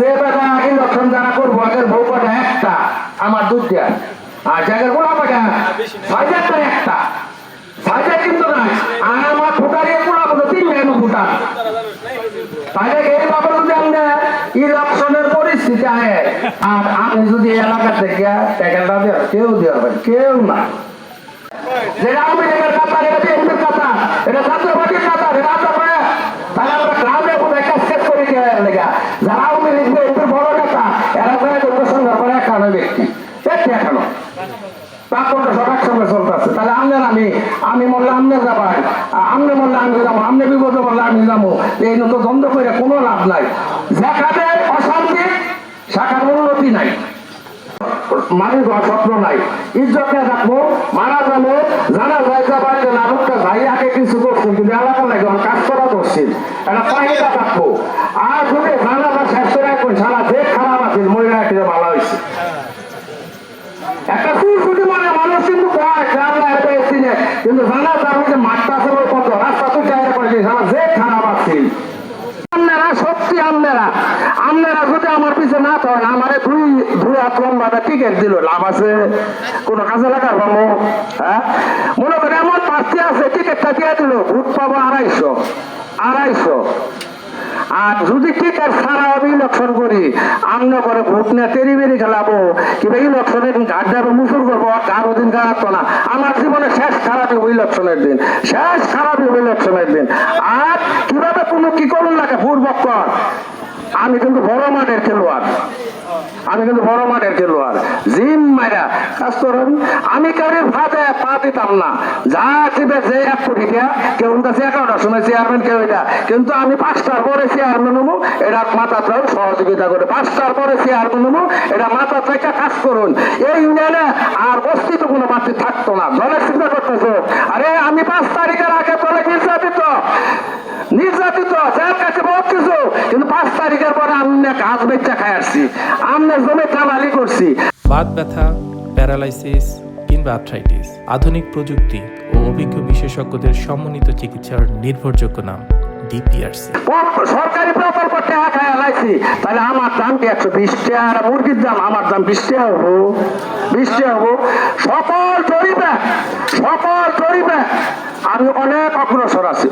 যে বেটা ইলেকশন যারা করবো আগের বউ কটা একটা আমার দুধটা আর জায়গার গোলা পাটা ছয়টা একটা ছয়টা কিন্তু নাই আর আমার ফুটারিয়ে গোলা বলো তিনটা ফুটা তাহলে এই বাবার যদি আমরা ইলেকশনের পরিস্থিতি আয় আর আপনি যদি এলাকা থেকে ট্যাকেলটা দেওয়া কেউ দেওয়া হবে কেউ না যেটা আওয়ামী লীগের কাতার এটা বিএনপির কাতার এটা জাতীয় পার্টির কাতার এটা আপনার তাহলে আমরা গ্রামে কোথায় কাজ শেষ করে দেওয়া লেগা যারা আওয়ামী লীগ বিএনপির বড় নেতা এরা সংগ্রহ করে একান্ন ব্যক্তি এখানো তারপরে সব একসঙ্গে চলতেছে তাহলে আপনার আমি বললে আপনি যাবেন আপনি বললে আমি যাবো আপনি বিপদে বললে আমি যাবো এই নতুন দ্বন্দ্ব করে কোনো লাভ নাই যেখানে অশান্তি সেখানে উন্নতি নাই মানুষ স্বপ্ন নাই ইজ্জতে রাখবো মারা যাবো জানা যায় যাবার যে নাটকটা যাই আগে কিছু করছেন কিন্তু এলাকা লাগে কাজ করা করছেন একটা পাহিটা থাকবো আর যদি জানা বা শেষ করে রাখবেন সারা যে খারাপ আছে মহিলা একটা ভালো হয়েছে একটা সুরসুটি মানে মানুষ কিন্তু কিন্তু জানা যাবে যে মাঠটা আছে ওই পথ রাস্তা তো চাই করেছি সারা যে খারাপ আছে আপনারা সত্যি আপনারা যদি আমার পিছনে না থাকেন আমারে দুই হাত লম্বাটা টিকিট দিল লাভ আছে কোনো কাজে লাগার পাবো হ্যাঁ মনে করেন এমন প্রার্থী আছে টিকিটটা দিয়ে দিল ভোট পাবো 250 আর যদি টিকিট ছাড়া আমি ইলেকশন করি আমরা করে ভোট নিয়ে তেরি বেরি খেলাবো কিংবা ইলেকশনের দিন ঘাট যাবে মুসুর করবো কারো দিন খারাপ না আমার জীবনে শেষ খারাপই ইলেকশনের দিন ইলেকশনের দিন আর কিভাবে কোনো কি করুন না পূর্বক্ষণ আমি কিন্তু বড় মাঠের খেলোয়াড় জিম মারা কাজ করেন আমি কারোর ফাঁদে পা দিতাম না যা দিবে যে 1 কোটি দিয়া কেউ কাছে 11টার সময় চেয়ারম্যান কেউ এটা কিন্তু আমি 5টার পরে চেয়ারম্যান হবো এটা মাথা ধরে সহযোগিতা করে 5টার পরে চেয়ারম্যান হবো এটা মাথা থেকে কাজ করুন এই ইউনিয়নে আর অস্তিত্ব কোনো প্রার্থী থাকতো না দলের চিন্তা করতেছে আরে আমি 5 তারিখের আগে দলে নির্যাতিত যার কাছে বহুত কিছু কিন্তু 5 তারিখের পরে আমি কাজ বেচা খাই আসছি আমরা জমে কামালি করছি বাত ব্যথা প্যারালাইসিস কিংবা আর্থ্রাইটিস আধুনিক প্রযুক্তি ও অভিজ্ঞ বিশেষজ্ঞদের সমন্বিত চিকিৎসার নির্ভরযোগ্য নাম ডিপিআরসি সরকারি প্রকল্প টাকা খায় লাইছি তাহলে আমার দাম কি 120 টাকা আর মুরগির দাম আমার দাম 20 টাকা হবো সকল জরিপে আমি অনেক অগ্রসর আছি